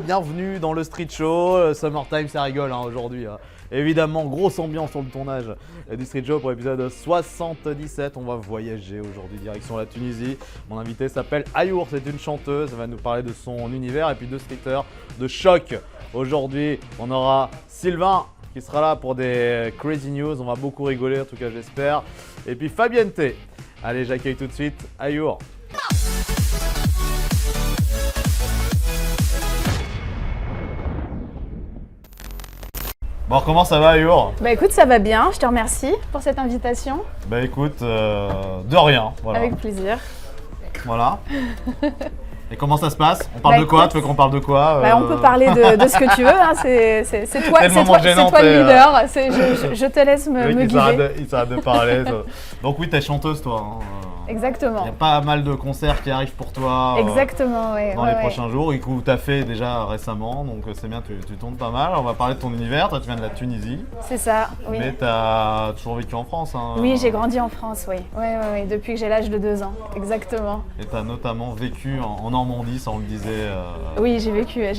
bienvenue dans le Street Show. Summertime, ça rigole aujourd'hui. Évidemment, grosse ambiance sur le tournage du Street Show pour l'épisode 77. On va voyager aujourd'hui direction la Tunisie. Mon invité s'appelle Ayour, c'est une chanteuse. Elle va nous parler de son univers et puis de streeter, de choc. Aujourd'hui, on aura Sylvain qui sera là pour des crazy news. On va beaucoup rigoler, en tout cas j'espère. Et puis Fabienne T. Allez, j'accueille tout de suite Ayour. Bon, comment ça va Ayour? Bah écoute, ça va bien, je te remercie pour cette invitation. Bah écoute, de rien, voilà. Avec plaisir. Voilà. Et comment ça se passe? On parle de quoi? Tu veux qu'on parle de quoi? On peut parler de ce que tu veux, hein. C'est toi le leader, je te laisse me guider. Il s'arrête de parler. Donc oui, t'es chanteuse toi. Hein. Exactement. Il y a pas mal de concerts qui arrivent pour toi. Exactement, oui. Dans les prochains jours. Et que tu as fait déjà récemment, donc c'est bien, tu tournes pas mal. On va parler de ton univers. Toi, tu viens de la Tunisie. C'est ça, oui. Mais tu as toujours vécu en France. Hein. Oui, j'ai grandi en France, oui. Oui, depuis que j'ai l'âge de 2 ans. Exactement. Et tu as notamment vécu en Normandie, ça on le disait. Oui, j'ai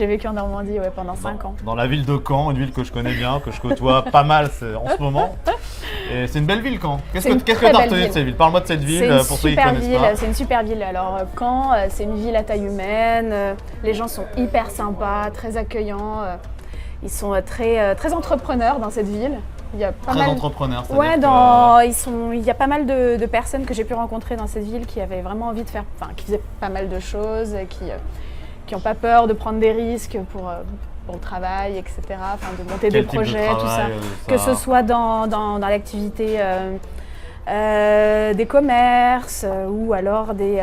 vécu en Normandie pendant 5 ans. Dans la ville de Caen, une ville que je connais bien, que je côtoie pas mal en ce moment. Et c'est une belle ville, Caen. Qu'est-ce que tu as retenu de cette ville? Parle-moi de cette ville pour ceux qui ne connaissent pas. C'est une super ville. Alors Caen, c'est une ville à taille humaine. Les gens sont hyper sympas, très accueillants. Ils sont très entrepreneurs dans cette ville. Il y a pas mal d'entrepreneurs. Ouais, il y a pas mal de personnes que j'ai pu rencontrer dans cette ville qui avaient vraiment envie de faire, qui faisaient pas mal de choses, qui n'ont pas peur de prendre des risques pour le travail, etc. De monter des projets, tout ça. Que ce soit dans l'activité des commerces ou alors des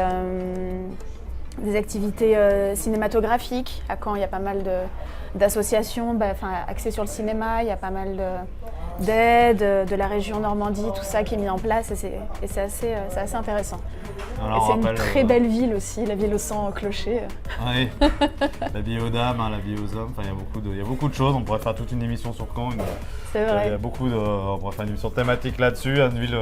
activités cinématographiques. À Caen, il y a pas mal d'associations axées sur le cinéma, il y a pas mal d'aides de la région Normandie, tout ça qui est mis en place et c'est assez intéressant. Alors, et c'est une très belle ville aussi, la ville au sang clocher. Oui, la vie aux dames, la vie aux hommes, il y a beaucoup de choses, on pourrait faire toute une émission sur Caen. C'est vrai. On pourrait faire une émission thématique là-dessus, une ville...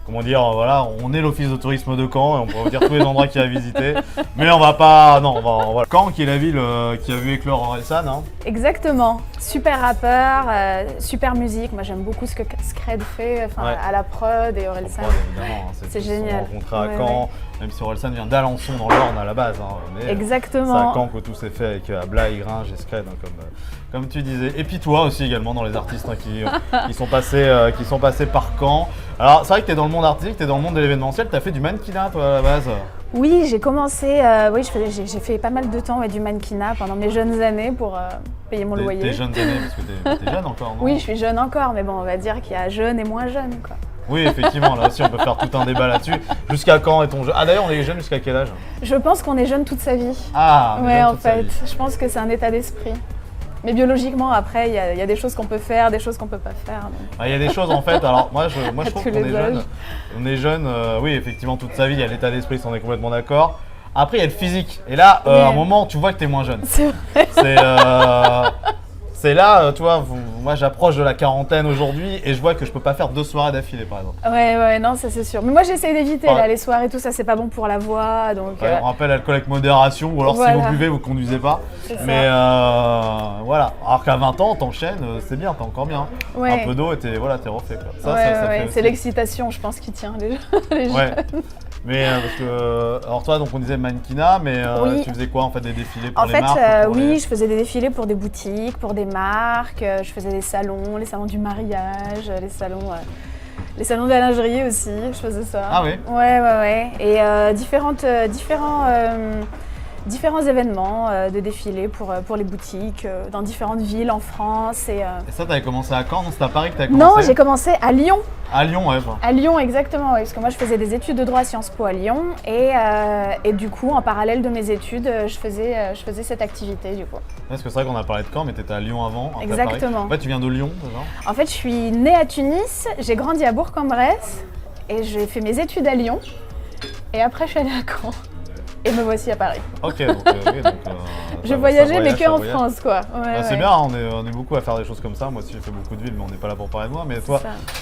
Comment dire, voilà, on est l'office de tourisme de Caen et on pourrait vous dire tous les endroits qu'il y a à visiter. Mais on va pas. Non, on va. Caen, qui est la ville qui a vu éclore Orelsan. Hein. Exactement. Super rappeur, super musique. Moi, j'aime beaucoup ce que Scred fait à la prod et Orelsan. Évidemment, c'est génial. On s'est rencontrés à Caen, même si Orelsan vient d'Alençon dans l'Orne à la base. Hein, mais exactement. C'est à Caen que tout s'est fait avec Ablaye, Gringe et Scred, hein, comme tu disais. Et puis toi aussi également dans les artistes qui sont passés par Caen. Alors c'est vrai que tu es dans le monde artistique, tu es dans le monde de l'événementiel, tu as fait du mannequinat toi à la base. Oui, j'ai commencé, j'ai fait pas mal de temps du mannequinat pendant mes jeunes années pour payer mon loyer. Tes jeunes années, parce que t'es jeune encore, non? Oui, je suis jeune encore, mais bon, on va dire qu'il y a jeune et moins jeune, quoi. Oui, effectivement, là aussi on peut faire tout un débat là-dessus. Jusqu'à quand est-on jeune? Ah d'ailleurs, on est jeune jusqu'à quel âge? Je pense qu'on est jeune toute sa vie. Ah, ouais, en fait, je pense que c'est un état d'esprit. Mais biologiquement, après, il y a des choses qu'on peut faire, des choses qu'on peut pas faire. Il y a des choses en fait, alors moi je trouve qu'on est jeune. On est jeune, oui, effectivement, toute sa vie, il y a l'état d'esprit, on est complètement d'accord. Après, il y a le physique. Et là, à un moment, tu vois que tu es moins jeune. C'est vrai. C'est là, tu vois, moi j'approche de la quarantaine aujourd'hui et je vois que je peux pas faire 2 soirées d'affilée par exemple. Ouais, non, ça c'est sûr. Mais moi j'essaie d'éviter les soirées, tout ça, c'est pas bon pour la voix. Donc, on rappelle alcool avec modération ou alors si vous buvez, vous conduisez pas. Mais voilà, alors qu'à 20 ans, t'enchaînes, c'est bien, t'es encore bien. Ouais. Un peu d'eau et t'es refait. Quoi. Ça c'est l'excitation, je pense, qui tient les jeunes. Ouais. Mais parce que, alors toi, donc on disait mannequinat, mais tu faisais quoi en fait, des défilés pour les marques? Je faisais des défilés pour des boutiques, pour des marques, je faisais des salons, les salons du mariage, les salons de la lingerie aussi, je faisais ça. Ah oui? Ouais. Et différents événements de défilés pour les boutiques dans différentes villes en France. Et ça, t'avais commencé à Caen? Non, c'était à Paris que t'avais commencé? Non, j'ai commencé à Lyon. À Lyon, ouais. À Lyon, exactement, oui, parce que moi je faisais des études de droit à Sciences Po à Lyon et du coup, en parallèle de mes études, je faisais cette activité du coup. Parce que c'est vrai qu'on a parlé de Caen, mais tu étais à Lyon avant. Exactement. En fait, tu viens de Lyon, déjà? En fait, je suis née à Tunis, j'ai grandi à Bourg-en-Bresse et j'ai fait mes études à Lyon et après je suis allée à Caen. Et me voici à Paris. Ok, donc je voyageais mais que en France, quoi. Ouais, c'est bien, on est beaucoup à faire des choses comme ça. Moi aussi, j'ai fait beaucoup de villes, mais on n'est pas là pour parler de moi. Mais toi,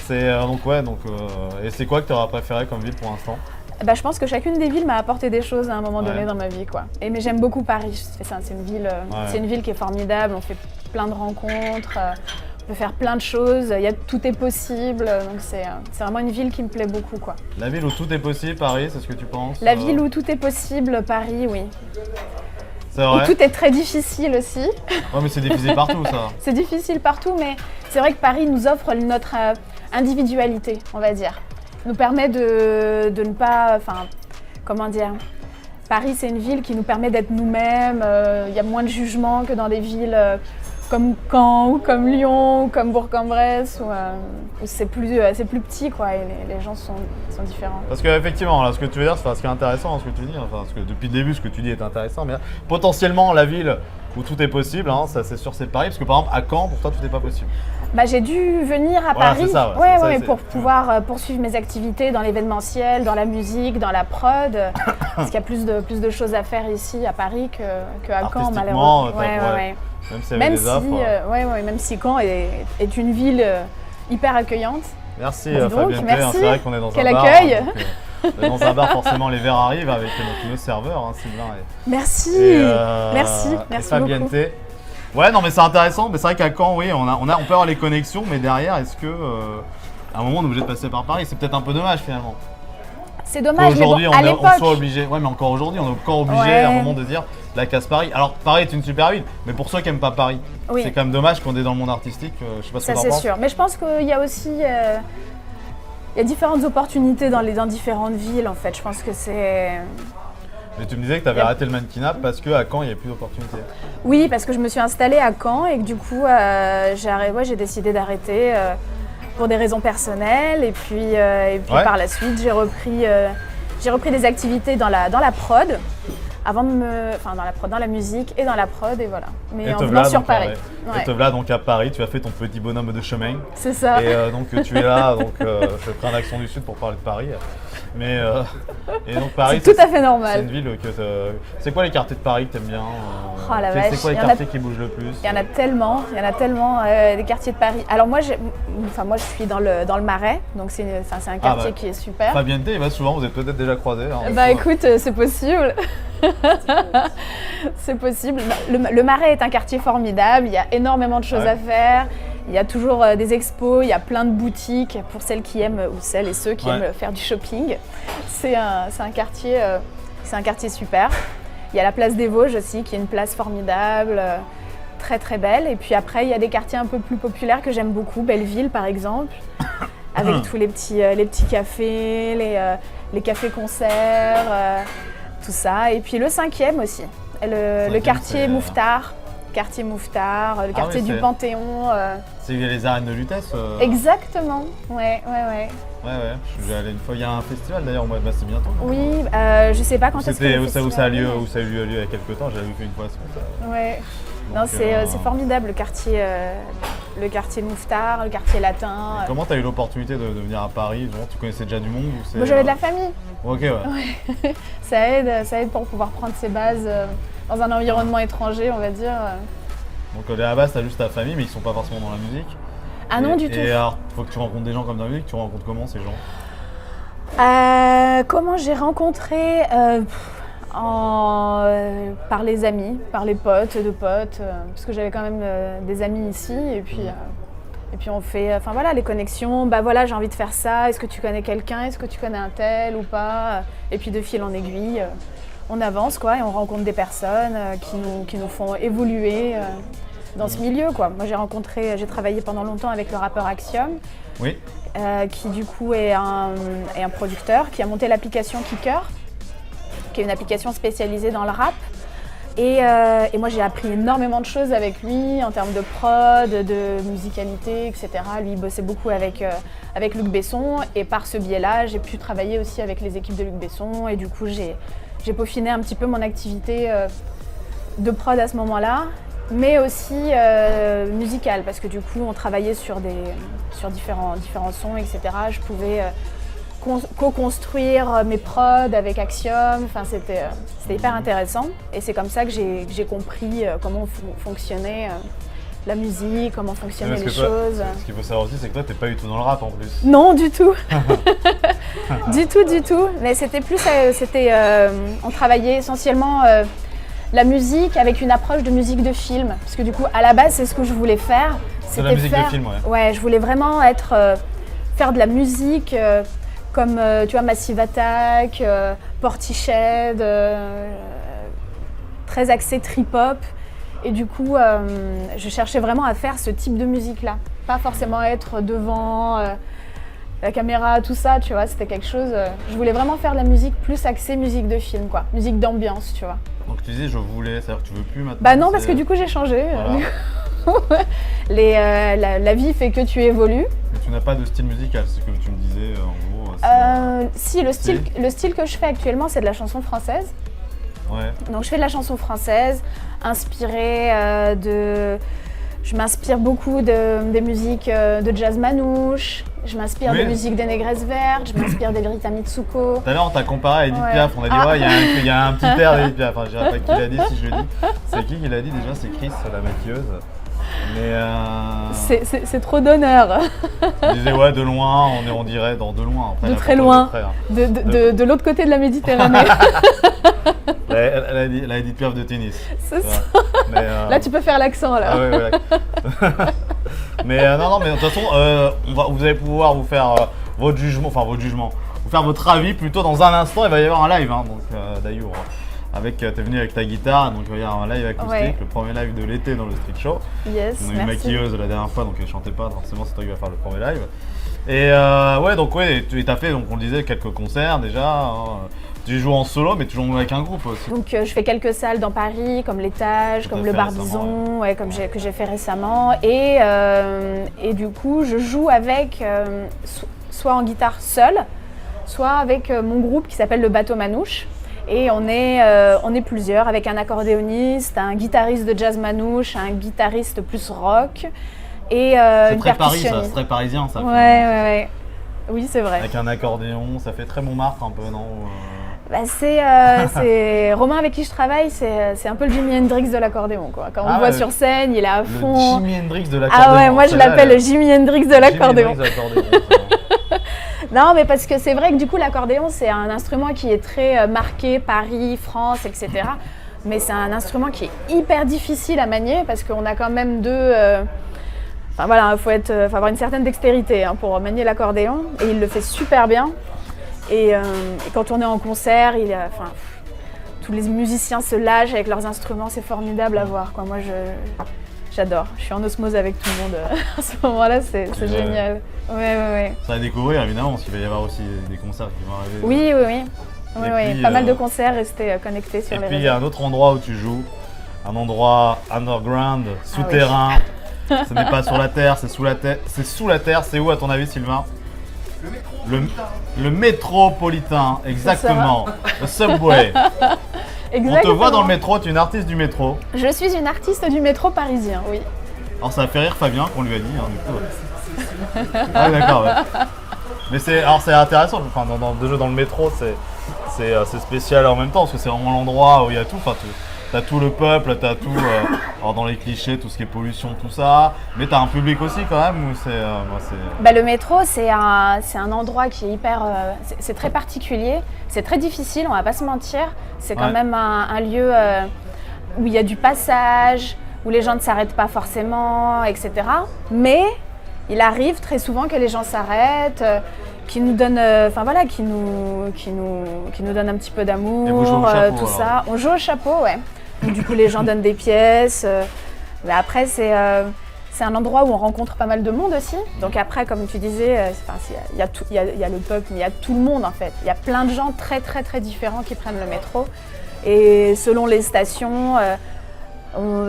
et c'est quoi que tu auras préféré comme ville pour l'instant? Bah, je pense que chacune des villes m'a apporté des choses à un moment donné Ouais. dans ma vie, quoi. Mais j'aime beaucoup Paris. C'est une ville qui est formidable. On fait plein de rencontres, on peut faire plein de choses. Tout est possible. Donc c'est vraiment une ville qui me plaît beaucoup, quoi. La ville où tout est possible, Paris, c'est ce que tu penses? La ville où tout est possible, Paris, oui. C'est Où vrai? tout est très difficile aussi. Ouais, mais c'est diffusé partout, ça. C'est difficile partout, mais c'est vrai que Paris nous offre notre individualité, on va dire. Nous permet de ne pas, enfin, comment dire, Paris c'est une ville qui nous permet d'être nous-mêmes, il y a moins de jugement que dans des villes comme Caen ou comme Lyon ou comme Bourg-en-Bresse où c'est plus petit quoi et les gens sont différents. Parce qu'effectivement, là, ce que tu veux dire, ce qui est intéressant dans ce que tu dis, enfin, parce que depuis le début, ce que tu dis est intéressant, mais potentiellement, la ville où tout est possible, hein, ça c'est sûr, c'est Paris, parce que par exemple, à Caen, pour toi, tout n'est pas possible. Bah, j'ai dû venir à Voilà, Paris c'est ça, ouais, c'est ça, pour pouvoir poursuivre mes activités dans l'événementiel, dans la musique, dans la prod, parce qu'il y a plus de choses à faire ici à Paris qu'à Caen, malheureusement. Même s'il y avait des offres. Même si Caen est une ville hyper accueillante. Merci Dis donc, Fabien T, merci. C'est vrai qu'on est dans Quel un bar. accueil. Dans un bar, forcément, les verres arrivent avec nos serveurs, hein, Sylvain Merci, merci Fabien beaucoup. T. Ouais, non, mais c'est intéressant. Mais c'est vrai qu'à Caen, oui, on peut avoir les connexions, mais derrière, est-ce que à un moment, on est obligé de passer par Paris? C'est peut-être un peu dommage finalement. C'est dommage, mais Aujourd'hui, bon, à l'époque. on soit obligé. Ouais, mais encore aujourd'hui, on est encore obligé à un moment de dire la casse Paris. Alors, Paris est une super ville, mais pour ceux qui n'aiment pas Paris, Oui. c'est quand même dommage qu'on est dans le monde artistique. Je sais pas ce que Ça t'en c'est penses. sûr. Mais je pense qu'il y a aussi il y a différentes opportunités dans différentes villes en fait. Je pense que c'est. Mais tu me disais que tu avais arrêté le mannequinat parce qu'à Caen, il n'y avait plus d'opportunités. Oui, parce que je me suis installée à Caen et que du coup, j'ai décidé d'arrêter pour des raisons personnelles. Et puis par la suite, j'ai repris des activités dans la prod, dans la musique et dans la prod, et voilà. Mais en venant sur Paris. Et te voilà donc à Paris, tu as fait ton petit bonhomme de chemin. C'est ça. Et donc tu es là, donc je prends un accent du Sud pour parler de Paris. Mais et donc Paris, c'est tout à fait c'est normal. une ville que c'est quoi les quartiers de Paris que t'aimes bien? Oh la vache, c'est quoi les quartiers qui bougent le plus? Il y en a tellement, des quartiers de Paris. Alors moi, je suis dans le Marais, donc c'est un quartier qui est super. Fabien T, il va souvent, vous êtes peut-être déjà croisés. Hein, bah écoute, c'est possible. C'est possible. Le Marais est un quartier formidable, il y a énormément de choses à faire. Il y a toujours des expos, il y a plein de boutiques pour celles qui aiment ou celles et ceux qui aiment faire du shopping. C'est un quartier super. Il y a la place des Vosges aussi, qui est une place formidable, très très belle. Et puis après, il y a des quartiers un peu plus populaires que j'aime beaucoup, Belleville par exemple, avec tous les petits cafés, les cafés-concerts, tout ça. Et puis le 5e aussi, le quartier Mouffetard. Le quartier du Panthéon. C'est les arènes de Lutèce. Exactement, ouais. Ouais, je suis allé une fois. Il y a un festival d'ailleurs au mois de mars, c'est bientôt. Oui, je sais pas quand est-ce que le festival. Où ça a eu lieu il y a quelques temps, j'avais vu une fois. Ouais. Non, c'est formidable le quartier Mouffetard, le quartier latin. Comment tu as eu l'opportunité de venir à Paris? Tu connaissais déjà du monde ou Moi, j'avais de la famille. Ok, ouais. Ça aide pour pouvoir prendre ses bases dans un environnement étranger, on va dire. Donc à la base, tu as juste ta famille, mais ils sont pas forcément dans la musique. Ah non, du tout. Et alors, faut que tu rencontres des gens comme dans la musique. Tu rencontres comment ces gens? Comment j'ai rencontré par les amis, par les potes de potes, parce que j'avais quand même des amis ici, et puis on fait, les connexions. Bah voilà, j'ai envie de faire ça. Est-ce que tu connais quelqu'un? Est-ce que tu connais un tel ou pas? Et puis de fil en aiguille, on avance quoi, et on rencontre des personnes qui nous font évoluer dans ce milieu quoi. Moi j'ai travaillé pendant longtemps avec le rappeur Axiom. Oui. Qui du coup est un producteur qui a monté l'application Kicker, qui est une application spécialisée dans le rap. Et moi j'ai appris énormément de choses avec lui en termes de prod, de musicalité, etc. Lui il bossait beaucoup avec Luc Besson, et par ce biais-là j'ai pu travailler aussi avec les équipes de Luc Besson, et du coup j'ai peaufiné un petit peu mon activité de prod à ce moment-là, mais aussi musicale, parce que du coup on travaillait sur différents sons, etc. Je pouvais co-construire mes prods avec Axiom, c'était hyper intéressant, et c'est comme ça que j'ai compris comment fonctionnait la musique, comment fonctionnaient les choses. Ce qu'il faut savoir aussi, c'est que toi t'es pas du tout dans le rap en plus. Non, du tout. Du tout. Mais c'était plus, on travaillait essentiellement la musique avec une approche de musique de film. Parce que du coup, à la base, c'est ce que je voulais faire. C'est la musique de film, ouais. Ouais, je voulais vraiment faire de la musique comme, tu vois, Massive Attack, Portishead, très axé trip-hop. Et du coup, je cherchais vraiment à faire ce type de musique-là. Pas forcément être devant la caméra, tout ça, tu vois. C'était quelque chose... je voulais vraiment faire de la musique plus axée musique de film, quoi. Musique d'ambiance, tu vois. Donc tu disais je voulais, c'est-à-dire que tu veux plus maintenant? Bah non, parce que du coup, j'ai changé. Voilà. La vie fait que tu évolues. Mais tu n'as pas de style musical, c'est ce que tu me disais en gros. Si, le style que je fais actuellement, c'est de la chanson française. Ouais. Donc je fais de la chanson française, inspirée Je m'inspire beaucoup des musiques de jazz manouche, je m'inspire des musiques des Négresses Vertes, je m'inspire d'Elrita Mitsuko. Tout à l'heure, on t'a comparé à Edith Piaf, on a dit ouais, il y a un petit air d'Edith Piaf. Enfin, je dirais pas qui l'a dit si je le dis. C'est qui l'a dit déjà? C'est Chris, la maquilleuse. Mais c'est trop d'honneur. Je disais ouais, de loin, on dirait dans de loin. Après, de très loin, de l'autre côté de la Méditerranée. Elle a Edith Piaf de tennis. C'est ça. Mais, là, tu peux faire l'accent là. Ah, ouais. Mais non, mais de toute façon, vous allez pouvoir vous faire votre jugement, vous faire votre avis plutôt dans un instant. Il va y avoir un live, hein, donc d'ailleurs. T'es venu avec ta guitare, donc il va y avoir un live acoustique, le premier live de l'été dans le Street Show. Yes, on a une maquilleuse la dernière fois, donc elle chantait pas, forcément c'est toi qui vas faire le premier live. Et tu as fait, donc on le disait, quelques concerts déjà. Hein. Tu joues en solo, mais tu joues avec un groupe aussi. Donc je fais quelques salles dans Paris, comme l'Étage, comme le Barbizon, que j'ai fait récemment. Et du coup, je joue avec, soit en guitare seule, soit avec mon groupe qui s'appelle le Bateau Manouche. Et on est plusieurs, avec un accordéoniste, un guitariste de jazz manouche, un guitariste plus rock et une très Paris, percussionniste. ça, c'est très parisien ça. Ouais. Oui, c'est vrai. Avec un accordéon, ça fait très Montmartre un peu, non? Bah, c'est Romain avec qui je travaille, c'est un peu le Jimi Hendrix de l'accordéon, quoi. Quand on le voit sur scène, il est à fond. Le Jimi Hendrix de l'accordéon. Ah ouais, moi je l'appelle le Jimi Hendrix de l'accordéon. Non, mais parce que c'est vrai que du coup l'accordéon c'est un instrument qui est très marqué Paris, France, etc. Mais c'est un instrument qui est hyper difficile à manier parce qu'on a quand même Enfin voilà, il faut avoir une certaine dextérité pour manier l'accordéon et il le fait super bien. Et quand on est en concert, tous les musiciens se lâchent avec leurs instruments, c'est formidable à voir, quoi. Moi j'adore, je suis en osmose avec tout le monde à ce moment-là, c'est génial. Ouais. Ça va découvrir évidemment, parce qu'il va y avoir aussi des concerts qui vont arriver. Oui. Pas mal de concerts, restez connectés sur les réseaux. Et puis il y a un autre endroit où tu joues, un endroit underground, souterrain. Ce n'est pas sur la terre, c'est sous la terre. C'est sous la terre, c'est où à ton avis, Sylvain? Le métropolitain, exactement. Le subway. Exactement. On te voit dans le métro, tu es une artiste du métro. Je suis une artiste du métro parisien, oui. Alors ça a fait rire Fabien qu'on lui a dit, du coup. Ah d'accord, ouais. Mais c'est intéressant, déjà dans le métro, c'est spécial en même temps, parce que c'est vraiment l'endroit où il y a tout. T'as tout le peuple, t'as tout, alors dans les clichés, tout ce qui est pollution, tout ça, mais t'as un public aussi quand même, ou le métro, c'est un endroit qui est hyper, c'est très particulier, c'est très difficile, on va pas se mentir, c'est quand même un lieu où il y a du passage, où les gens ne s'arrêtent pas forcément, etc. Mais il arrive très souvent que les gens s'arrêtent, qui nous donnent, qui nous donnent un petit peu d'amour, tout ça. On joue au chapeau, ouais. Donc, du coup, les gens donnent des pièces. Mais après, c'est un endroit où on rencontre pas mal de monde aussi. Donc après, comme tu disais, il y a le peuple, mais il y a tout le monde en fait. Il y a plein de gens très très très différents qui prennent le métro. Et selon les stations,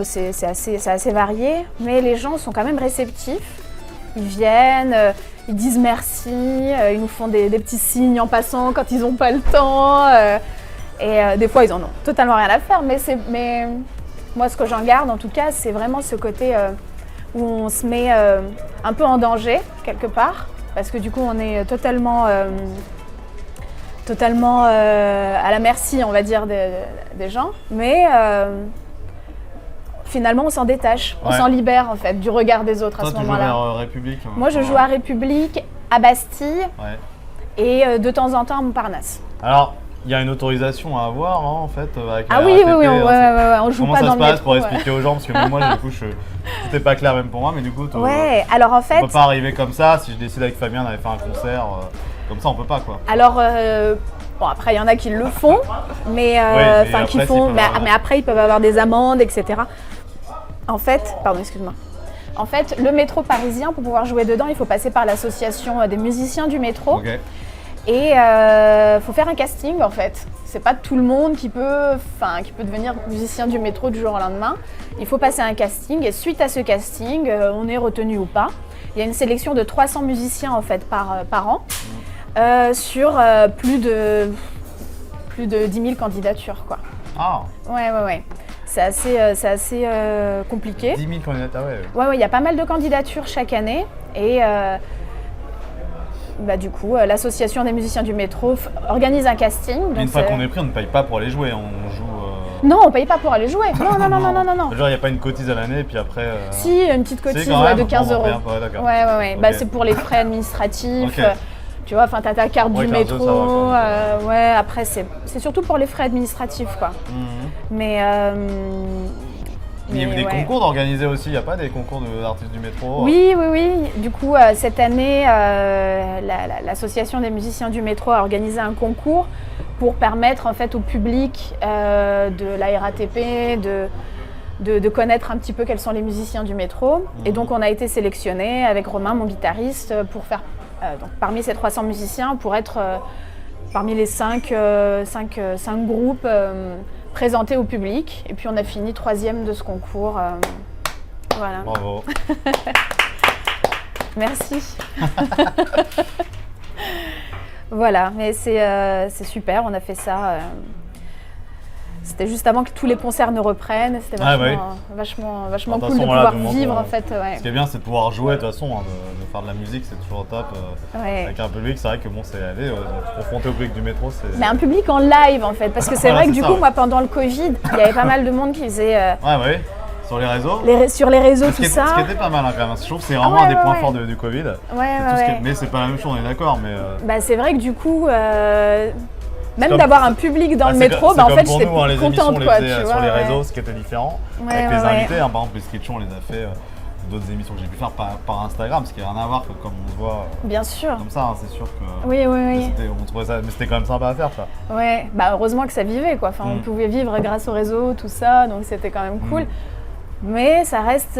c'est assez varié. Mais les gens sont quand même réceptifs. Ils viennent, ils disent merci, ils nous font des petits signes en passant quand ils n'ont pas le temps. Et des fois, ils en ont totalement rien à faire. Mais moi, ce que j'en garde, en tout cas, c'est vraiment ce côté où on se met un peu en danger, quelque part. Parce que du coup, on est totalement à la merci, on va dire, des gens. Mais finalement, on s'en détache, on s'en libère en fait du regard des autres. Toi, à ce moment-là. Tu joues vers République. Moi, je joue à République, à Bastille et de temps en temps à Montparnasse. Alors, il y a une autorisation à avoir en fait avec Ah la oui, RATP, oui, on joue comment pas ça dans se le passe métro. pour expliquer aux gens parce que même moi du coup c'était pas clair même pour moi mais du coup Ouais, alors en on fait, peut pas arriver comme ça si je décide avec Fabien d'aller faire un concert comme ça on peut pas quoi. alors bon après il y en a qui le font, mais Oui, enfin qui après, font, s'ils peuvent mais après ils peuvent avoir des amendes, etc. En fait, pardon, excuse-moi. En fait, le métro parisien, pour pouvoir jouer dedans, il faut passer par l'association des musiciens du métro. Ok. Et faut faire un casting en fait. C'est pas tout le monde qui peut devenir musicien du métro du jour au lendemain. Il faut passer un casting et suite à ce casting, on est retenu ou pas. Il y a une sélection de 300 musiciens en fait par an sur plus de 10 000 candidatures quoi. Ah. Ouais. C'est assez compliqué. 10 000 candidats, ouais. Ouais, il y a pas mal de candidatures chaque année et du coup, l'association des musiciens du métro organise un casting. Mais une fois qu'on est pris, on ne paye pas pour aller jouer, on joue. Non, on paye pas pour aller jouer. Non. Genre, il n'y a pas une cotise à l'année, puis après. Si, une petite cotise de 15 euros. Ouais. Okay. Bah, c'est pour les frais administratifs. Okay. Tu vois, enfin, t'as ta carte du 15 métro. euros, ça va, ouais, après, c'est surtout pour les frais administratifs, quoi. Mais il y a des concours d'organiser aussi, il n'y a pas des concours d'artistes du métro? Oui. Du coup, cette année, l'association des musiciens du métro a organisé un concours pour permettre en fait au public de la RATP de connaître un petit peu quels sont les musiciens du métro. Et donc, on a été sélectionnés avec Romain, mon guitariste, pour faire donc, parmi ces 300 musiciens, pour être parmi les 5 groupes présenté au public et puis on a fini 3e de ce concours. Voilà. Bravo. Merci. Voilà, mais c'est super, on a fait ça. C'était juste avant que tous les concerts ne reprennent. C'était vachement cool de pouvoir vivre en fait. Ouais. Ce qui est bien, c'est de pouvoir jouer de toute façon, de faire de la musique, c'est toujours top. Avec un public, c'est vrai que bon, c'est aller confronté au public du métro, c'est. Mais un public en live en fait, parce que c'est vrai que du coup, moi pendant le Covid, il y avait pas mal de monde qui faisait. Ouais. Sur les réseaux. Sur les réseaux, tout ça. Ce qui était pas mal quand même. Je trouve que c'est vraiment un des points forts du Covid. Mais c'est pas la même chose, on est d'accord. Mais c'est vrai que du coup. Même d'avoir un public dans le métro, en fait, j'étais contente quoi. Sur les réseaux, ce qui était différent. Avec les invités, par exemple, les Street Show, on les a fait d'autres émissions que j'ai pu faire par Instagram, ce qui n'a rien à voir que comme on se voit. Bien sûr. Comme ça, c'est sûr que. Oui. On trouvait ça, mais c'était quand même sympa à faire ça. Ouais, heureusement que ça vivait quoi. Enfin, on pouvait vivre grâce au réseau, tout ça, donc c'était quand même cool. Mais ça reste,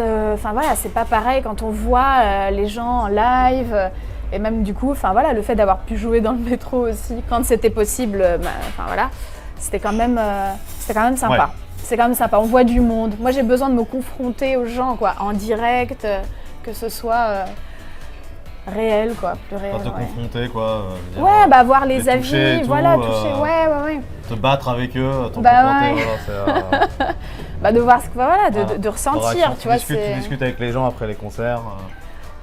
c'est pas pareil quand on voit les gens en live. Et même du coup, le fait d'avoir pu jouer dans le métro aussi, quand c'était possible, c'était quand même sympa. Ouais. C'est quand même sympa, on voit du monde. Moi, j'ai besoin de me confronter aux gens, quoi, en direct, que ce soit réel, quoi, plus réel. Te confronter, quoi. Voir les avis, toucher, toucher, ouais. Te battre avec eux, te confronter, de voir de ressentir, tu vois. Tu discutes avec les gens après les concerts.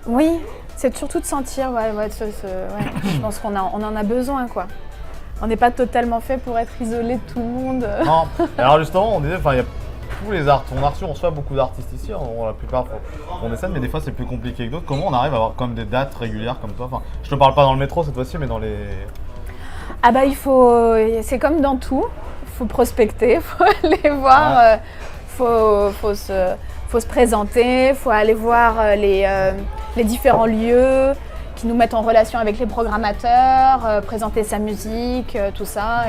Oui. C'est surtout de sentir, je pense qu'on en a besoin, quoi. On n'est pas totalement fait pour être isolé de tout le monde. Non, alors justement, on disait, il y a tous les artistes, on reçoit beaucoup d'artistes ici, la plupart font des scènes, mais des fois c'est plus compliqué que d'autres. Comment on arrive à avoir comme des dates régulières comme toi? Je te parle pas dans le métro cette fois-ci, mais dans les... c'est comme dans tout, il faut prospecter, il faut aller voir, faut se présenter, il faut aller voir les différents lieux qui nous mettent en relation avec les programmateurs, présenter sa musique, tout ça.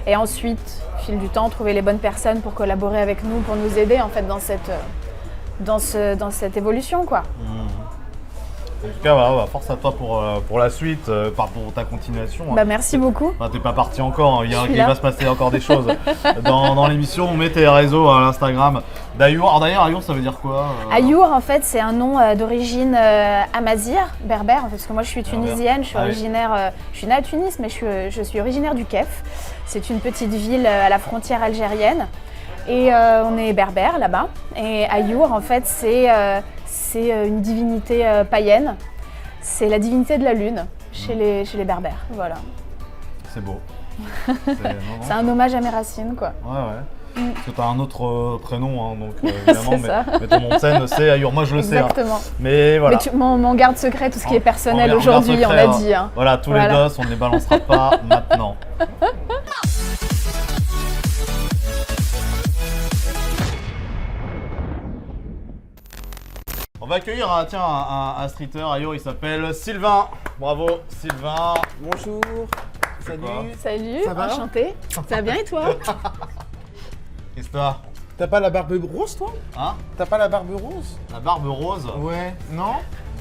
Et ensuite, au fil du temps, trouver les bonnes personnes pour collaborer avec nous, pour nous aider en fait dans cette évolution, quoi. En tout cas, force à toi pour la suite, pour ta continuation. Merci beaucoup. T'es pas parti encore, il va se passer encore des choses. Dans l'émission, on met tes réseaux à l'Instagram d'Ayour. Alors d'ailleurs, Ayour, ça veut dire quoi Ayour, en fait, c'est un nom d'origine amazigh, berbère, parce que moi je suis tunisienne, je suis originaire, je suis née à Tunis, mais je suis originaire du Kef. C'est une petite ville à la frontière algérienne. Et on est berbère là-bas. Et Ayour, en fait, c'est une divinité païenne. C'est la divinité de la lune chez les berbères. Voilà. C'est beau. C'est un hommage à mes racines, quoi. Ouais. Parce que tu as un autre prénom, hein, donc évidemment, C'est ça. mais ton nom de scène, c'est Ayur. Moi, je le sais. Hein. Exactement. Mais voilà. Mais mon garde secret, tout ce qui est personnel On garde aujourd'hui, on secret, l'a hein. dit. Hein. Voilà, tous Voilà. les gosses, on ne les balancera pas maintenant. On va accueillir un streeter, Ayur, il s'appelle Sylvain. Bravo, Sylvain. Bonjour. quoi Salut. Salut, Ça va enchanté. Ça va bien et toi? Histoire. T'as pas la barbe rose, toi? Hein? T'as pas la barbe rose? La barbe rose? Ouais. Non?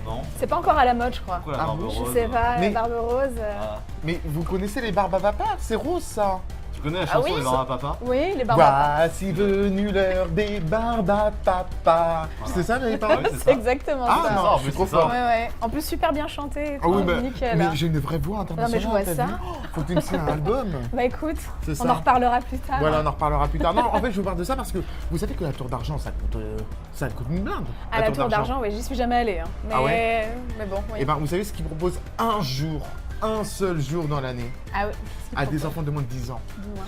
Non. C'est pas encore à la mode, je crois. Pourquoi la Ah barbe bon, Je rose? sais pas, Mais- la barbe rose. Ah. Mais vous connaissez les barbes à papa? C'est rose, ça. Tu connais la chanson oui, des barbes à papa? Oui, les barbes à Voici venu l'heure des barbes à papa. C'est ça, les paroles? Ouais, c'est C'est ça. exactement Ah ça. non, en je suis plus, trop c'est ça. fort. Ouais, ouais. En plus, super bien chanté. et Ah tout, oui, nickel. mais hein. j'ai une vraie voix internationale. je vois t'as ça. vu. Faut que tu me signes un album. Bah écoute, C'est on ça. en reparlera plus tard. Voilà, on en reparlera plus tard. Non, en fait, je vous parle de ça parce que vous savez que la tour d'argent, ça coûte une blinde. À la tour d'argent, oui, j'y suis jamais allée. Hein. Mais, Ah ouais mais bon, oui. Et ben, vous savez ce qu'ils proposent un seul jour dans l'année, Ah oui, à des enfants de moins de 10 ans. dis-moi.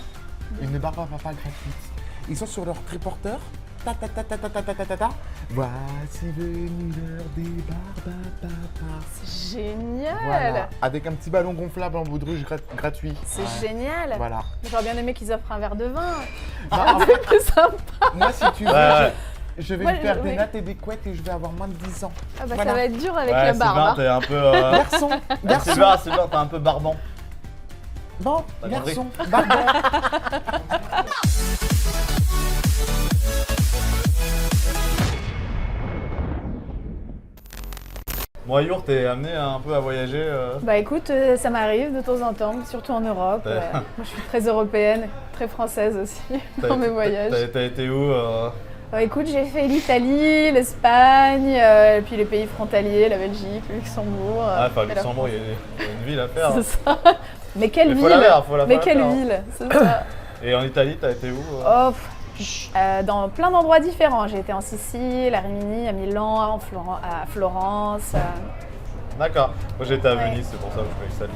Une barbe à papa gratuite. Ils sont sur leur triporteur. Ta ta ta ta ta ta ta ta ta ta. Voici venu l'heure des barbes à papa. C'est génial. Voilà. Avec un petit ballon gonflable en baudruche gratuit. C'est génial. Voilà. J'aurais bien aimé qu'ils offrent un verre de vin. Bah, en fait, C'est sympa. moi, si tu veux, Ouais. je vais Moi, me faire oui. des nattes et des couettes et je vais avoir moins de 10 ans. Ah bah Voilà. ça va être dur avec Ouais, la barbe. Sylvain, hein. t'es un peu. Garçon, garçon, Sylvain, t'es un peu barbant. bon, T'as garçon, barbon. Bon, Ayur, t'es amené un peu à voyager. Bah écoute, ça m'arrive de temps en temps, surtout en Europe. Ouais. Moi je suis très européenne, très française aussi dans mes voyages. T'as été où Bah, écoute, j'ai fait l'Italie, l'Espagne, et puis les pays frontaliers, la Belgique, le Luxembourg. Ah, enfin, et la Luxembourg, France. il y a une ville à faire. C'est ça. Mais quelle Mais ville faut la faire, faut la Mais faire, quelle hein. ville C'est ça. Et en Italie, t'as été où Oh, dans plein d'endroits différents. J'ai été en Sicile, à Rimini, à Milan, à Florence. D'accord. Moi, j'ai été à Ouais. Venise, c'est pour ça que je fais ça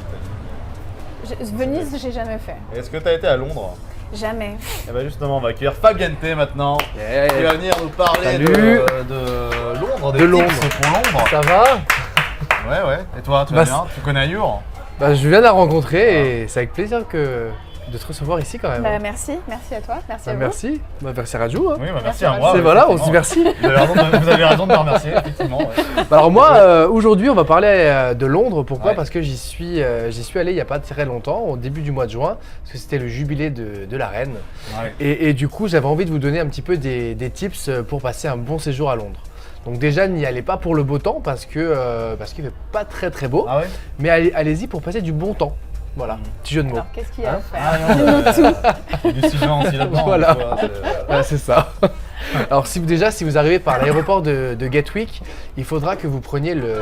l'Italie. Venise, j'ai jamais fait. Et est-ce que t'as été à Londres? Jamais. Et bah justement, on va accueillir Fabiente maintenant. Yeah. Qui va venir nous parler Salut. de Londres, des De Londres. tips pour Londres. Ça va? Ouais, ouais. Et toi, tu vas Bah, bien? Tu connais Ayur? Bah, je viens de la rencontrer et c'est avec plaisir de te recevoir ici quand même. Bah, merci à toi, merci à vous. Merci. Bah, merci Raju. Hein. Oui, bah merci Merci à à moi. C'est ouais, voilà, on se dit effectivement. merci. Vous avez raison de me remercier, effectivement. ouais. Bah, alors moi, aujourd'hui, on va parler de Londres. Pourquoi? Ouais. Parce que j'y suis allé il n'y a pas très longtemps, au début du mois de juin, parce que c'était le jubilé de la reine. Ouais. Et du coup, j'avais envie de vous donner un petit peu des tips pour passer un bon séjour à Londres. Donc déjà, n'y allez pas pour le beau temps parce qu'il fait pas très très beau, Ah ouais? mais allez-y pour passer du bon temps. Voilà, petit jeu de mots. Alors, qu'est-ce qu'il y a Hein à faire Ah non, il y a du Sylvain aussi là-dedans. Voilà. tu vois, c'est- Voilà, c'est ça. Alors si vous arrivez par l'aéroport de Gatwick, il faudra que vous preniez le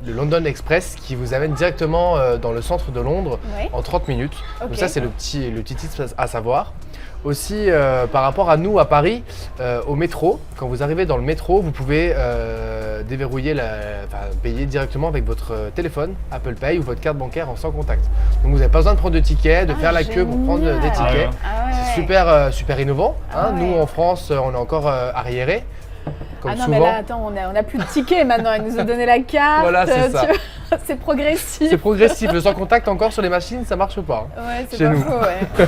London Express qui vous amène directement dans le centre de Londres Oui. en 30 minutes. Ok. Donc ça c'est le petit tip à savoir. Aussi par rapport à nous à Paris, au métro, quand vous arrivez dans le métro, vous pouvez déverrouiller, payer directement avec votre téléphone, Apple Pay ou votre carte bancaire en sans contact. Donc vous n'avez pas besoin de prendre de tickets, de Ah, faire la queue pour prendre génial. des tickets. Ah ouais. Ah ouais, C'est ouais. super innovant. Ah hein. ouais. Nous en France, on est encore arriéré. Comme Ah non, souvent. mais là, attends, on a plus de tickets maintenant. Ils nous ont donné la carte. Voilà, c'est ça. tu vois, c'est progressif. C'est progressif. Le sans contact encore sur les machines, ça marche pas. hein. Ouais, c'est chez pas nous. faux, ouais.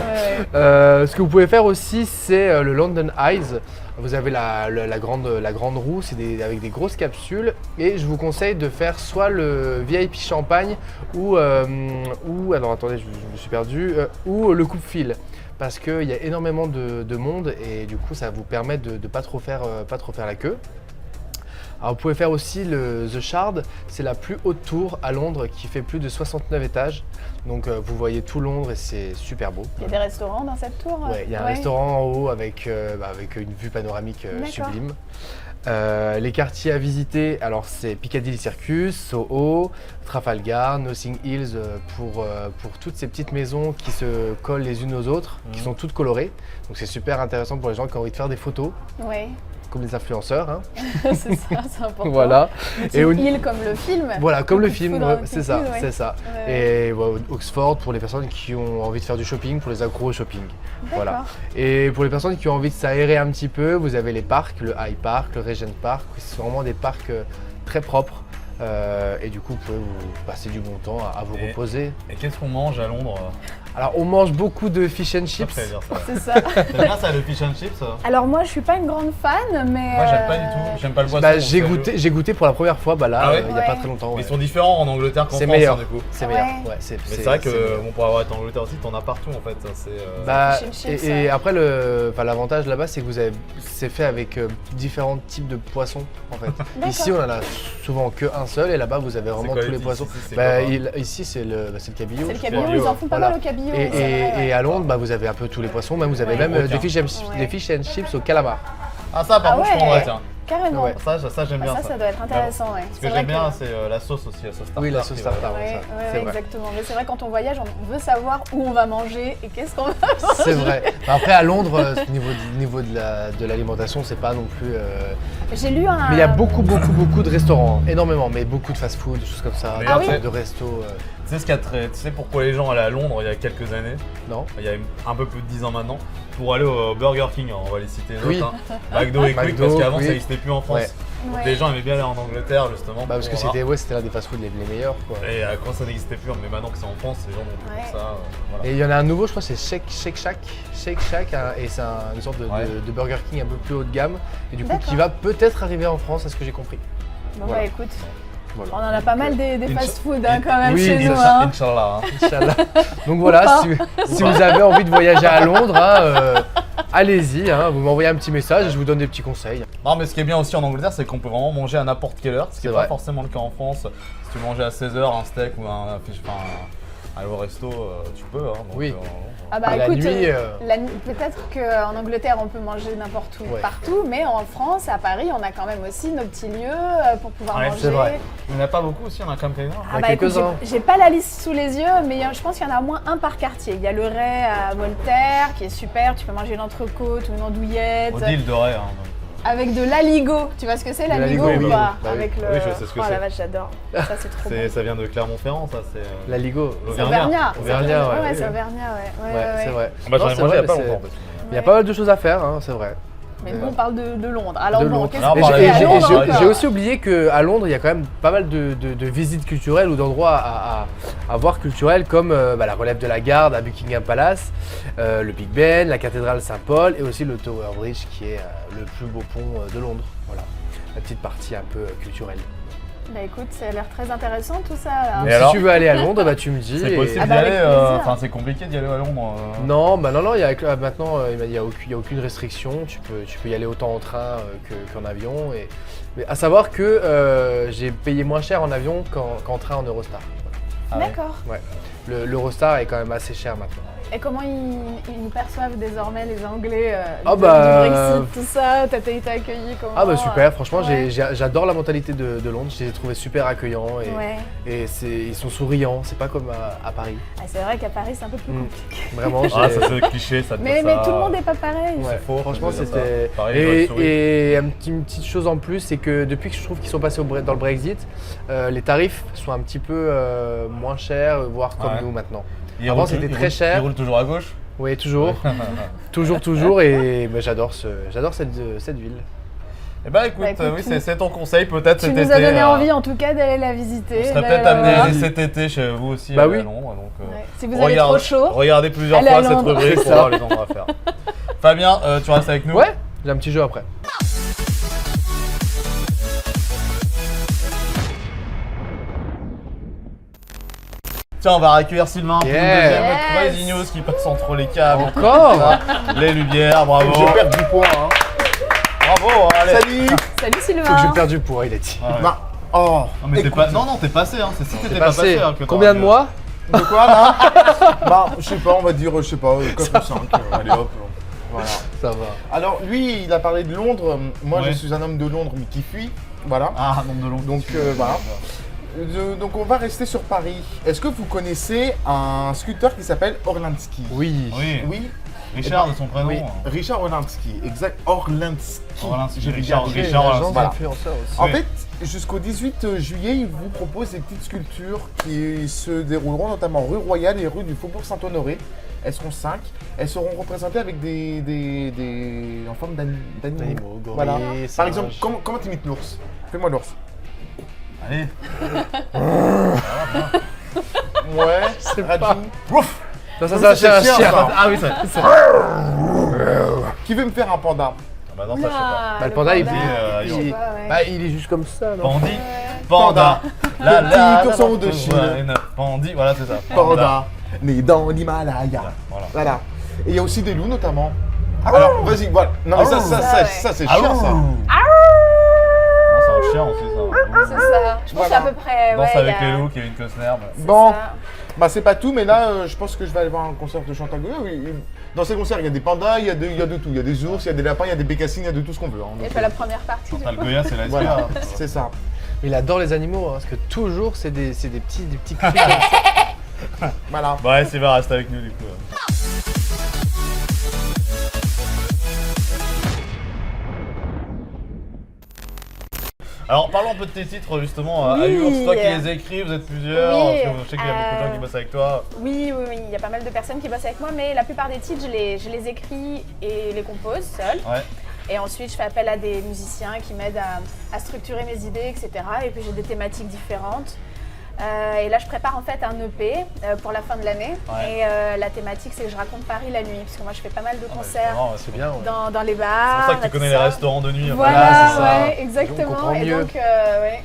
Ouais. Ce que vous pouvez faire aussi, c'est le London Eyes. Vous avez la grande roue, c'est avec des grosses capsules. Et je vous conseille de faire soit le VIP champagne ou alors attendez, je me suis perdu, ou le coupe-fil. Parce qu'il y a énormément de monde et du coup ça vous permet de ne pas trop faire la queue. Alors vous pouvez faire aussi le The Shard, c'est la plus haute tour à Londres qui fait plus de 69 étages. Donc vous voyez tout Londres et c'est super beau. Il y a des restaurants dans cette tour. Ouais, il y a un restaurant en haut avec une vue panoramique D'accord. sublime. Les quartiers à visiter, alors c'est Piccadilly Circus, Soho, Trafalgar, Notting Hills pour toutes ces petites maisons qui se collent les unes aux autres, qui sont toutes colorées. Donc c'est super intéressant pour les gens qui ont envie de faire des photos. Ouais. comme les influenceurs. Hein. C'est ça, c'est important. Voilà. Et au- Hill comme le film. Voilà, comme le Coup de film, foudre, ouais, Notting c'est ça, Hill, ouais. c'est ça. Ouais. Et Oxford pour les personnes qui ont envie de faire du shopping, pour les accros au shopping. Voilà. D'accord. Et pour les personnes qui ont envie de s'aérer un petit peu, vous avez les parcs, le Hyde Park, le Regent Park. C'est vraiment des parcs très propres. Et du coup, vous pouvez vous passer du bon temps à vous Et- reposer. Et qu'est-ce qu'on mange à Londres? Alors, on mange beaucoup de fish and chips. Je vais dire ça. C'est ça. T'aimes bien ça, le fish and chips? Alors moi, je suis pas une grande fan, mais. Moi, j'aime pas du tout. J'aime pas le poisson. Bah, donc j'ai goûté pour la première fois là, Ah ouais il n'y a pas Ouais. très longtemps. Mais ouais. ils sont différents en Angleterre qu'en C'est France, meilleur. hein, du coup. C'est Ah meilleur. ouais. Ouais, Mais c'est vrai que meilleur. bon, pour avoir été en Angleterre aussi, t'en as partout en fait. C'est, Bah, Fish and chips, et ouais. après, l'avantage là-bas, c'est que c'est fait avec différents types de poissons en fait. D'accord. Ici, on en a souvent qu'un seul, et là-bas, vous avez vraiment quoi tous les ici, poissons. c'est Bah, quoi, ici, c'est le cabillaud. C'est le je cabillaud, cabillaud. ils en font pas Voilà. mal au cabillaud. Et, c'est vrai, ouais. et à Londres, bah, vous avez un peu tous les poissons, même vous avez Ouais. même Requin. Ouais. des fish and chips au calamar. Ah, ça, par Ah contre, je ouais. prendrais, tiens. Carrément. Ouais. Ça j'aime Ah, bien ça, ça doit être intéressant, ouais. Ce que j'aime bien, c'est la sauce aussi, la sauce tartare. Oui, la sauce qui va- tartare. Ouais, ça, ouais, c'est ouais, vrai. exactement. Mais c'est vrai, quand on voyage, on veut savoir où on va manger et qu'est-ce qu'on va. C'est vrai. Bah, après, à Londres, niveau de l'alimentation, c'est pas non plus. J'ai lu un. Mais il y a beaucoup de restaurants, hein, énormément, mais beaucoup de fast-food, des choses comme ça, Mais Ah oui de restos. Tu sais ce qu'il y a tu sais pourquoi les gens allaient à Londres il y a quelques années, Non. il y a un peu plus de 10 ans maintenant, pour aller au Burger King, on va les citer d'autres, Oui. hein. McDo et Quick, McDo, parce qu'avant ça Quick. n'existait plus en France. Ouais. Donc Ouais. les gens aimaient bien aller en Angleterre justement. Bah, parce que pour- c'était l'un des fast-food les meilleurs. Quoi. Et quand ça n'existait plus, mais maintenant que c'est en France, les gens vont plus Ouais. pour ça. Voilà. Et il y en a un nouveau, je crois, c'est Shake Shack. Shake Shack, hein, et c'est une sorte de, Ouais. de Burger King un peu plus haut de gamme, et du coup D'accord. qui va peut-être arriver en France, à ce que j'ai compris. Bon, Voilà. bah écoute, Voilà. on en a pas mal des Incha- fast-food hein, quand même Oui, chez nous. Inch'Allah, Hein. Inch'Allah, hein. Inch'Allah. Donc voilà, pas. si vous avez envie de voyager à Londres, hein, allez-y, hein, vous m'envoyez un petit message et je vous donne des petits conseils. Non mais ce qui est bien aussi en Angleterre, c'est qu'on peut vraiment manger à n'importe quelle heure, ce qui C'est n'est vrai. pas forcément le cas en France. Si tu manges à 16h un steak ou un fish, enfin aller au resto, tu peux. Hein, donc, Oui. Ah bah Et la écoute, nuit, peut-être qu'en Angleterre on peut manger n'importe où, Ouais. partout, mais en France, à Paris, on a quand même aussi nos petits lieux pour pouvoir Ouais, manger. c'est vrai. il n'y en a pas beaucoup aussi, on a quand même quelques-uns. Ah Il y en a bah écoute, quelques-uns. j'ai pas la liste sous les yeux, mais je pense qu'il y en a au moins un par quartier. Il y a le Ray à Voltaire, qui est super, tu peux manger une entrecôte ou une andouillette, Au deal de Ray. Hein, donc. avec de l'aligot. Tu vois ce que c'est l'aligot l'aligot, ou oui, pas? bah oui. Avec le... Oui, je sais ce que oh la c'est. vache, j'adore. Ça c'est trop bon. Ça vient de Clermont-Ferrand, ça. C'est La Ligo. C'est Auvergnat. Auvergnat, ouais. Ouais, Oui, c'est oui. Auvergnat, ouais. Ouais, c'est vrai. Bah, Non, j'en ai c'est mangé il vrai, n'y a pas mais longtemps. c'est- parce que- Il y a pas mal de choses à faire, hein, c'est vrai. Mais nous on parle de Londres. Alors De bon, Londres. qu'est-ce Alors, que on tu parlait- fais à j'ai- Londres j'ai- encore J'ai aussi oublié qu'à Londres, il y a quand même pas mal de visites culturelles ou d'endroits à voir culturels comme la relève de la garde à Buckingham Palace, le Big Ben, la cathédrale Saint-Paul et aussi le Tower Bridge qui est le plus beau pont de Londres. Voilà, la petite partie un peu culturelle. Bah écoute, ça a l'air très intéressant tout ça. là. Mais Si alors tu veux aller à Londres, bah, tu me dis. C'est et- possible Ah d'y bah, aller, avec plaisir. enfin c'est compliqué d'y aller à Londres. Non, non, il y a, maintenant il n'y a aucune restriction, tu peux y aller autant en train qu'en avion. Mais à savoir que j'ai payé moins cher en avion qu'en train en Eurostar. Ah ouais. D'accord. L'Eurostar est quand même assez cher maintenant. Et comment ils nous perçoivent désormais les Anglais Ah du bah, Brexit, tout ça? T'as été accueilli comment? Ah bah super, franchement Ouais. j'adore la mentalité de Londres, je les ai trouvés super accueillants Ouais. et ils sont souriants, c'est pas comme à Paris. Ah, c'est vrai qu'à Paris c'est un peu plus Mm. compliqué. Vraiment, Ah, j'ai- ça c'est cliché, ça te Mais dit ça. tout le monde n'est pas pareil. Ouais, faux, franchement faut dire c'était... ça. Pareil, les voitures, Et une petite chose en plus, c'est que depuis que je trouve qu'ils sont passés dans le Brexit, les tarifs sont un petit peu moins chers, voire comme Ouais. nous maintenant. Il Avant, roule- c'était il très roule- cher. Il roule toujours à gauche. Oui, toujours, toujours, et bah, j'adore cette ville. Eh ben écoute, Bah, écoute, oui, tu- c'est ton conseil peut-être Tu cet nous été. as donné envie en tout cas d'aller la visiter. On serait d'aller peut-être la amené voir. cet été chez vous aussi Bah à oui. Londres. Donc, Ouais. Si vous avez trop chaud, regardez plusieurs allez fois à cette Londres. rubrique C'est pour ça. voir les endroits à faire. Fabien, tu restes avec nous. Ouais, j'ai un petit jeu après. Tiens, on va accueillir Sylvain pour une Yeah. deuxième Yes. Crazy News qui passe entre les câbles. Encore Les lumières, bravo. Je perds du poids. Hein. Bravo, allez. Salut. salut Faut que Sylvain. je perde du poids, il a dit. Ah ouais. Bah, oh. Non, mais t'es écoute, pas... non, t'es passé, hein. C'est si t'étais T'es pas passé. passé Hein, que combien de t'aurais mois De quoi là? Bah, je sais pas, on va dire, je sais pas, 4 ou 5. Allez hop. Voilà. Ça va. Alors, lui, il a parlé de Londres. Moi, Ouais. je suis un homme de Londres, mais qui fuit. Voilà. Ah, nombre de longues. Donc, voilà. Donc, on va rester sur Paris. Est-ce que vous connaissez un scooter qui s'appelle Orlansky? Oui. Oui. Oui. Richard de son prénom. Oui. hein. Richard Orlansky, exact. Orlansky. Orlansky, Je vais Richard, garder. Richard L'agence Orlansky. Voilà. d'influenceurs aussi. En Oui. fait, jusqu'au 18 juillet, ils vous proposent des petites sculptures qui se dérouleront notamment rue Royale et rue du Faubourg Saint-Honoré. Elles seront 5. Elles seront représentées avec en forme d'animaux. Animaux, gorilles, Voilà. singes. Par exemple, comment tu imites l'ours? Fais-moi l'ours. Allez. Ouais, sais Raju. pas. Ouf. Non, ça, Ça, c'est un c'est chien, chien. ça. Ah oui, ça. Qui veut me faire un panda? Ah bah non, ça je sais pas. Bah, le panda, il, panda, je sais il- pas, ouais. bah, il est juste comme ça, non? Pandi. Ouais. Panda. La Le petit la. ourson de Chine. Pandi, voilà, c'est ça. Panda, né dans l'Himalaya. Voilà. Voilà. Et il y a aussi des loups notamment. Alors, vas-y, voilà. Non, mais ça, c'est Ah, chiant, ça. Non, c'est un chien aussi, ça. C'est ça. Je pense Voilà. à peu près. Danse ouais, avec il y a- les loups, Kevin Costner. bah. c'est Bon. ça. Bah, c'est pas tout, mais là, je pense que je vais aller voir un concert de Chantal Goya. Oui, dans ces concerts, il y a des pandas, il y a de tout. Il y a des ours, il y a des lapins, il y a des bécassines, il y a de tout ce qu'on veut. hein. Et Donc, puis la première partie. du Chantal coup. Goya, c'est la voilà, SPA. c'est ça. Il adore les animaux, hein, parce que toujours, c'est des petits cris. Voilà. Bah ouais, Sylvain reste avec nous du coup. Alors parlons un peu de tes titres justement. Oui. Ayur, c'est toi qui les écris, vous êtes plusieurs. Oui, Parce que je sais qu'il y a beaucoup de gens qui bossent avec toi. Oui, il y a pas mal de personnes qui bossent avec moi, mais la plupart des titres, je les écris et les compose seule. Ouais. Et ensuite, je fais appel à des musiciens qui m'aident à structurer mes idées, etc. Et puis j'ai des thématiques différentes. Et là, je prépare en fait un EP pour la fin de l'année. Ouais. Et la thématique, c'est que je raconte Paris la nuit, parce que moi, je fais pas mal de concerts C'est C'est bien, ouais. dans les pour bars. ça que tu tout connais les ça. restaurants de nuit. Voilà, Voilà, c'est ça. ouais, On exactement. comprend Et mieux. donc, ouais,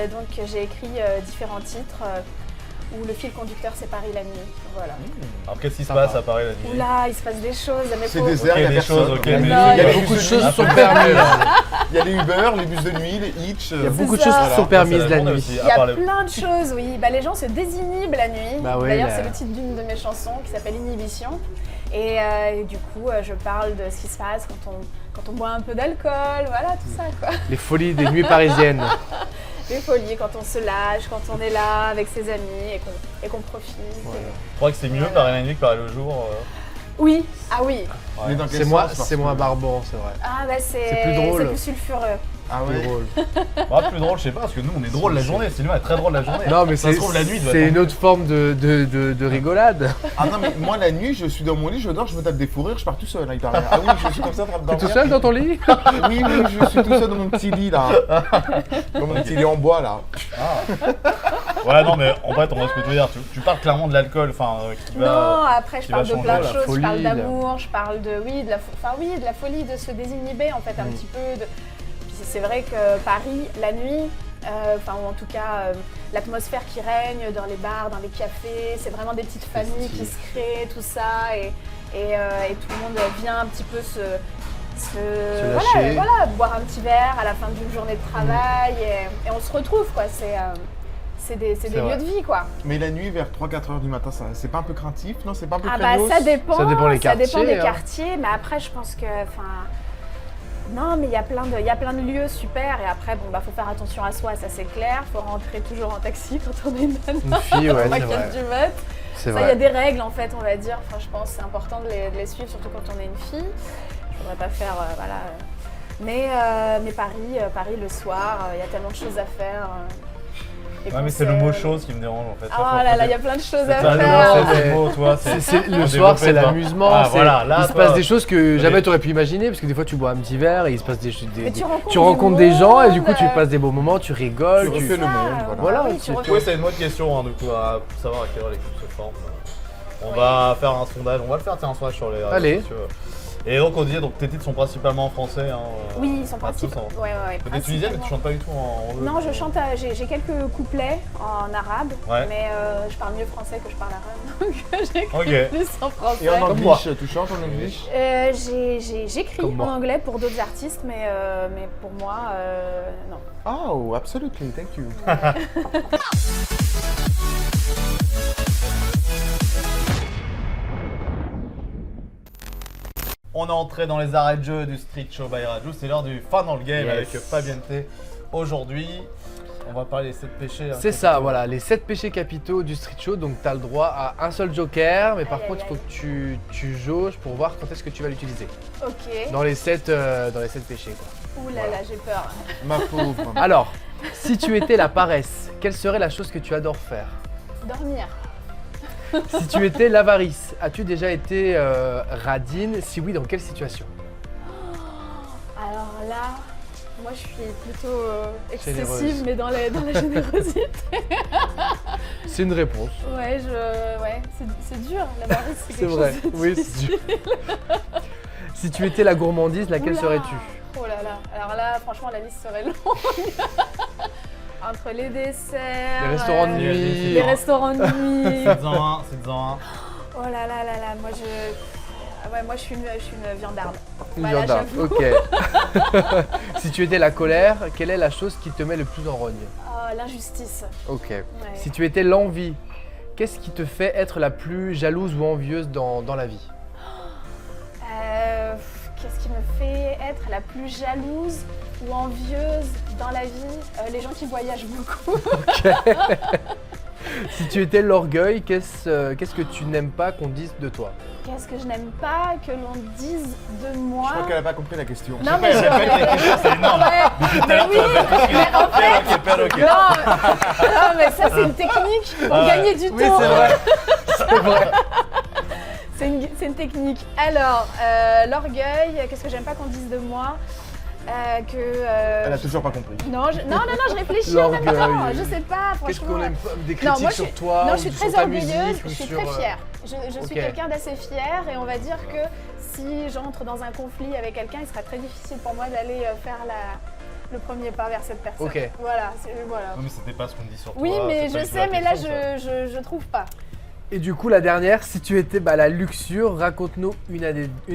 donc j'ai écrit différents titres où le fil conducteur, c'est Paris la nuit. Voilà. Alors qu'est-ce qui se Sympa. passe à Paris la nuit? Oula, il se passe des choses. Mais C'est faut- désert, il y a des personne. choses, ok, Il y a mais- des- Non, il y a il y a des beaucoup de bus choses nuit, sont permises. Il y a les Uber, les bus de nuit, les Hitch. Il y a beaucoup de ça. choses qui Voilà. sont permises C'est la journée nuit. aussi, Il à y a part les- plein de choses, oui. Bah, les gens se désinhibent la nuit. Bah oui, D'ailleurs, là. c'est le titre d'une de mes chansons qui s'appelle Inhibition. Et du coup, je parle de ce qui se passe quand on boit un peu d'alcool, voilà, tout ça, quoi. Les folies des nuits parisiennes. Les folies, quand on se lâche, quand on est là avec ses amis et qu'on profite. Je crois que c'est mieux Voilà. Paris la nuit que Paris le jour. Oui, ah oui. Mais dans quel C'est moins, sens, parce c'est moins que- barbant, c'est vrai. Ah bah C'est plus drôle. C'est plus sulfureux. Ah Plus ouais. drôle. Bah, plus drôle, je sais pas, parce que nous on est drôle la journée. Sylvain est très drôle la journée. Non, mais ça c'est se trouve la nuit. il doit c'est être une autre forme de rigolade. Ah non, mais moi la nuit, je suis dans mon lit, je dors, je me tape des fous rires, je pars tout seul, là, il paraît. Ah oui, je suis comme ça en train de T'es dormir. tout seul dans ton lit? Oui, je suis tout seul dans mon petit lit là. Dans mon petit lit en bois là. Ouais, non, mais en fait, on voit ce que tu veux dire. Tu parles clairement de l'alcool, enfin, qui va. Non, après je qui parle va de changer plein de la choses, je parle folie, d'amour, je parle de oui, de la folie de se désinhiber en fait un petit peu. Puis c'est vrai que Paris, la nuit, enfin ou en tout cas l'atmosphère qui règne dans les bars, dans les cafés, c'est vraiment des petites familles qui se créent, tout ça, et tout le monde vient un petit peu lâcher. voilà, boire un petit verre à la fin d'une journée de travail et on se retrouve quoi. C'est des vrai. lieux de vie quoi. Mais la nuit vers 3-4 heures du matin, c'est pas un peu craintif? Non, c'est pas un peu Ah bah craignos? ça dépend, Ça dépend les des quartiers, hein. quartiers, mais après je pense que, enfin, non mais il y a plein de lieux super et après bon bah faut faire attention à soi, ça c'est clair, faut rentrer toujours en taxi quand on est une nana, Une fille, ouais, à c'est 4 vrai. du mat. C'est Ça il y a vrai. des règles en fait on va dire, enfin je pense que c'est important de les suivre surtout quand on est une fille. Je voudrais pas faire voilà. Mais Paris le soir, il y a tellement de choses à faire. Les Ouais, mais c'est le mot concerts. chose qui me dérange en fait. Oh là là, il y a plein de choses à Ah, faire. non, c'est le mot, toi. Le soir, c'est l'amusement. Ah, c'est- voilà, là, il se toi- passe des choses que Mais- jamais tu aurais pu imaginer, parce que des fois tu bois un petit verre et il se passe Mais tu rencontres du des gens et du coup monde. tu passes des beaux moments, tu rigoles. Tu refais le monde, Voilà, oui, c'est- refais- Oui, c'est une bonne question, hein, du coup, à savoir à quelle heure l'équipe se forme. On va faire un sondage, on va le faire, tiens, un sondage sur les réseaux Allez. sociaux. Et donc on disait, donc tes titres sont principalement en français. Hein, Oui, ils sont pas tous, principalement. hein. Ouais. Mais t'es tunisienne, mais tu principalement. chantes pas du tout en Non, je chante, j'ai quelques couplets en arabe, Ouais. mais je parle mieux français que je parle arabe, donc j'écris Ok. plus en français. Et en Comme moi. anglais, tu chantes en anglais? J'écris Comme moi. en anglais pour d'autres artistes, mais pour moi, non. Oh, absolutely, thank you. On est entré dans les arrêts de jeu du Street Show by Raju, c'est l'heure du fin dans le game Yes. avec Fabienne T aujourd'hui. On va parler des 7 péchés. C'est ça, voilà, les 7 péchés capitaux du street show. Donc tu as le droit à un seul joker, mais par Aïe, contre aïe, il faut que tu jauges pour voir quand est-ce que tu vas l'utiliser. Ok. Dans les 7 péchés quoi. Ouh là là, j'ai peur. Ma pauvre. Alors, si tu étais la paresse, quelle serait la chose que tu adores faire? Dormir. Si tu étais l'avarice, as-tu déjà été radine? Si oui, dans quelle situation? Alors là, moi je suis plutôt excessive, Généreuse. mais dans la générosité. C'est une réponse. Ouais, c'est dur, l'avarice, c'est C'est quelque vrai, chose de oui, c'est difficile. dur. Si tu étais la gourmandise, laquelle Oula. serais-tu? Oh là là, alors là, franchement, la liste serait longue. Entre les desserts, Les restaurants de nuit. nuit. les restaurants de nuit. C'est dans un. Oh là là là là, moi je suis une viandarde. Une Voilà, viandarde, j'avoue. ok. Si tu étais la colère, quelle est la chose qui te met le plus en rogne? Oh, l'injustice. Ok. Ouais. Si tu étais l'envie, qu'est-ce qui te fait être la plus jalouse ou envieuse dans la vie? Qu'est-ce qui me fait être la plus jalouse ou envieuse dans la vie? Les gens qui voyagent beaucoup. Si tu étais l'orgueil, qu'est-ce que tu n'aimes pas qu'on dise de toi? Qu'est-ce que je n'aime pas que l'on dise de moi? Je crois qu'elle n'a pas compris la question. Non mais Elle répète les questions, c'est énorme. Ouais, mais oui, mais en fait, Ok. non, mais ça c'est une technique pour gagner du Oui, temps. c'est vrai. C'est vrai. C'est une technique. Alors, l'orgueil, qu'est-ce que j'aime pas qu'on dise de moi? Elle a toujours pas compris. Non, non, je réfléchis en même temps. L'orgueil. Je sais pas, Qu'est-ce franchement. qu'on aime pas? Des Non, critiques moi, sur toi? Non, ou je suis sur très ta orgueilleuse, musique, je ou suis sur, très fière. Je ok. suis quelqu'un d'assez fier et on va dire que si j'entre dans un conflit avec quelqu'un, il sera très difficile pour moi d'aller faire le premier pas vers cette personne. Ok. Voilà, voilà. Non, mais c'était pas ce qu'on dit sur toi. Oui, mais c'est pas je du tout sais, la mais là, question, ça. je trouve pas. Et du coup, la dernière, si tu étais la luxure, raconte-nous une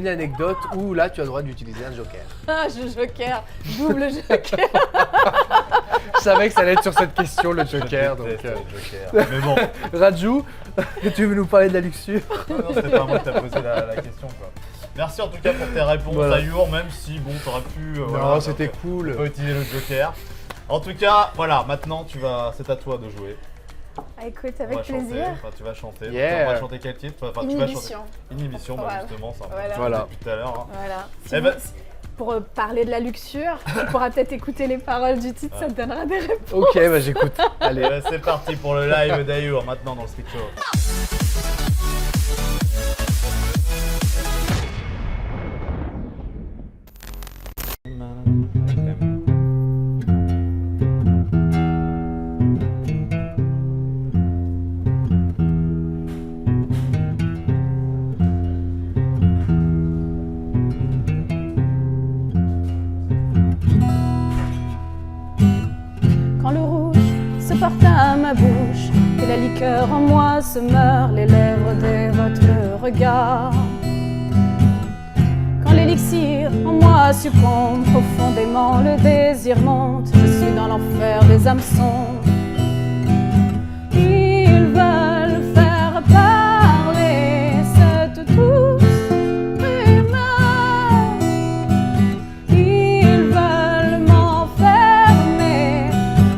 anecdote où là, tu as le droit d'utiliser un joker. Ah, joker, double joker. Je savais que ça allait être sur cette question, le joker. Donc, Déteste le Joker. Mais bon, Raju, tu veux nous parler de la luxure? non, c'était pas moi qui t'as posé la question, quoi. Merci en tout cas pour tes réponses, Voilà. Ayour, même si bon, t'aurais pu. Non, voilà, c'était donc, cool. on peut utiliser le Joker. En tout cas, voilà, maintenant c'est à toi de jouer. Ah, écoute, On avec va chanter, plaisir. enfin, tu vas chanter. Yeah. On va chanter quel titre? Enfin, tu vas chanter. Inhibition. Inhibition, bah, Voilà. justement, ça. Voilà. Depuis tout à l'heure. Hein. Voilà. Eh ben- Pour parler de la luxure, tu pourras peut-être écouter les paroles du titre, ça te donnera des réponses. Ok, bah j'écoute. Allez. Allez, c'est parti pour le live d'Ayour maintenant dans le Street Show. Quand le rouge se porte à ma bouche et la liqueur en moi se meurt, les lèvres dévotent le regard. Quand l'élixir en moi succombe, profondément le désir monte, je suis dans l'enfer des hameçons. Ils veulent faire parler cette douce rumeur. Ils veulent m'enfermer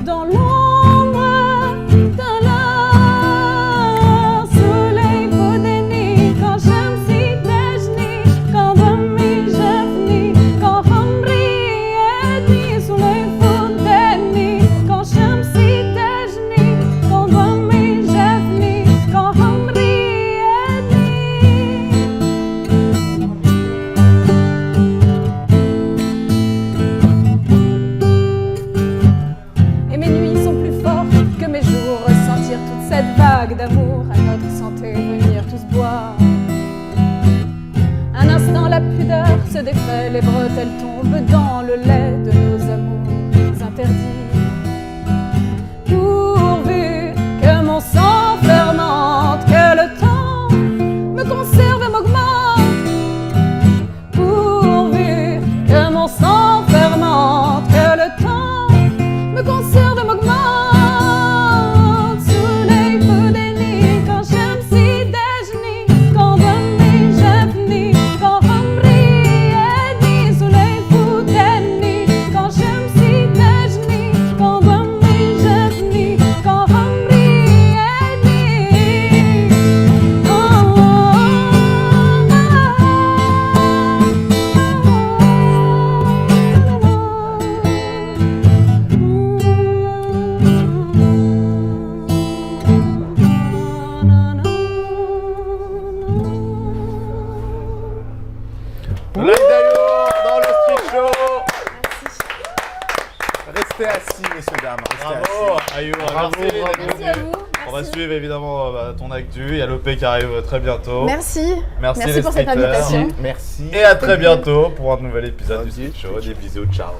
dans l'ombre d'un lard. Soleil podeni, quand Shamsi Dejni, quand Dami Jefni, quand Hamri Edni. Soleil podeni, quand Shamsi Dejni, quand Dami Jefni, quand Hamri Edni. Et mes nuits sont plus fortes que mes jours. Ressentir toute cette vague d'amour, à notre santé venir tous boire. Un instant la pudeur se défait, les bretelles tombent dans le lait de nos amours interdits. Pourvu que mon sang fermente, que le temps me conserve et m'augmente. Pourvu que mon sang fermente, que le temps me conserve et m'augmente. Soleil podeni, quand Shamsi Dejni, quand Dami Jefni, quand Hamri Edni. Soleil podeni, Bravo, merci. bravo. Merci à vous. On va Merci. suivre évidemment ton actu. Il y a l'OP qui arrive très bientôt. Merci. Merci Merci les pour cette streeters. invitation. Merci. Et à très bientôt pour un nouvel épisode du Salut. Street Show. Des bisous, ciao.